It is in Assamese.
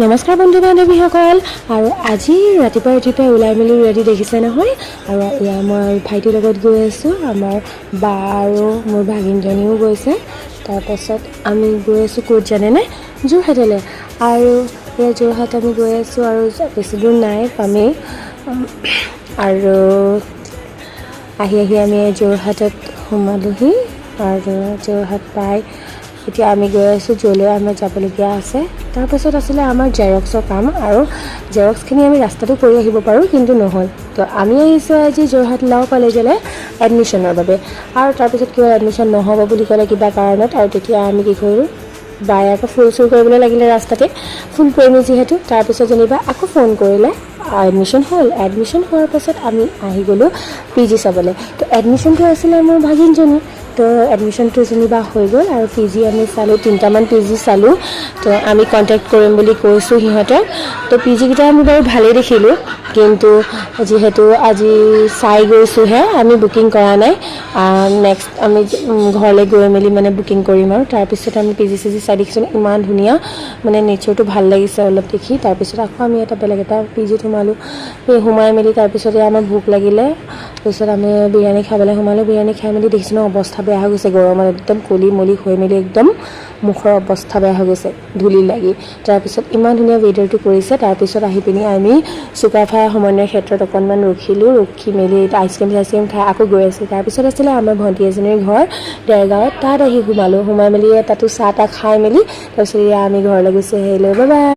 নমস্কাৰ বন্ধু বান্ধৱীসকল আৰু আজি ৰাতিপুৱা উঠি ওলাই মেলি ৰেডি দেখিছে নহয় আৰু এয়া মই ভাইটিৰ লগত গৈ আছোঁ আমাৰ বা আৰু মোৰ ভাগিনজনীও গৈছে তাৰপাছত আমি গৈ আছোঁ ক'ত জানেনে যোৰহাটলৈ আৰু এয়া যোৰহাট আমি গৈ আছোঁ আৰু বেছি দূৰ নাই পামেই আৰু আহি আমি যোৰহাটত সোমালোহি আৰু যোৰহাট পাই এতিয়া আমি গৈ আছোঁ য'লৈ আমাৰ যাবলগীয়া আছে তাৰপাছত আছিলে আমাৰ জেৰক্সৰ কাম আৰু জেৰক্সখিনি আমি ৰাস্তাটো কৰি আহিব পাৰোঁ কিন্তু নহ'ল তো আমি আহিছোঁ আজি যোৰহাট ল কলেজলৈ এডমিশ্যনৰ বাবে আৰু তাৰপিছত কিবা এডমিশ্যন নহ'ব বুলি ক'লে কিবা কাৰণত আৰু তেতিয়া আমি কি কৰিলোঁ বায়ে আকৌ ফুল চুৰ কৰিবলৈ লাগিলে ৰাস্তাতে ফোন কৰিলোঁ যিহেতু তাৰপিছত যেনিবা আকৌ ফোন কৰিলে এডমিশ্যন হ'ল এডমিশ্যন হোৱাৰ পাছত আমি আহি গ'লোঁ পি জি চাবলৈ তো এডমিশ্যনটো আছিলে মোৰ ভাগিনজনী তো এডমিশ্যনটো যেনিবা হৈ গ'ল আৰু পি জি আমি চালোঁ 3টামান পি জি চালোঁ তো আমি কণ্টেক্ট কৰিম বুলি কৈছোঁ সিহঁতক তো পি জিকেইটা আমি বাৰু ভালেই দেখিলোঁ কিন্তু যিহেতু আজি চাই গৈছোঁহে আমি বুকিং কৰা নাই নেক্সট আমি ঘৰলৈ গৈ মেলি মানে বুকিং কৰিম আৰু তাৰপিছত আমি পি জি চাই দেখিছোঁ ইমান ধুনীয়া মানে নেচাৰটো ভাল লাগিছে অলপ দেখি তাৰপিছত আকৌ আমি বেলেগ এটা পি জিত সোমালোঁ সেই সোমাই মেলি তাৰপিছতে আমাৰ ভোক লাগিলে তাৰপিছত আমি বিৰিয়ানী খাবলৈ সোমালোঁ বিৰিয়ানী খাই মেলি দেখিছোঁ ন অৱস্থা বেয়া হৈ গৈছে গৰমত একদম কলি মলি হৈ মেলি একদম মুখৰ অৱস্থা বেয়া হৈ গৈছে ধূলি লাগি তাৰপিছত ইমান ধুনীয়া ৱেডাৰটো কৰিছে তাৰপিছত আহি পিনি আমি চুকাফা সমন্বয় ক্ষেত্ৰত অকণমান ৰখি মেলি আইচক্ৰীম খাই আকৌ গৈ আছোঁ তাৰপিছত আছিলে আমাৰ ভণ্টি এজনীৰ ঘৰ দেৰগাঁৱত তাত আহি সোমাই মেলি তাতো চাহ তাহ খাই মেলি তাৰপিছত আমি ঘৰলৈ গুচি আহিলোঁ বাই বাই।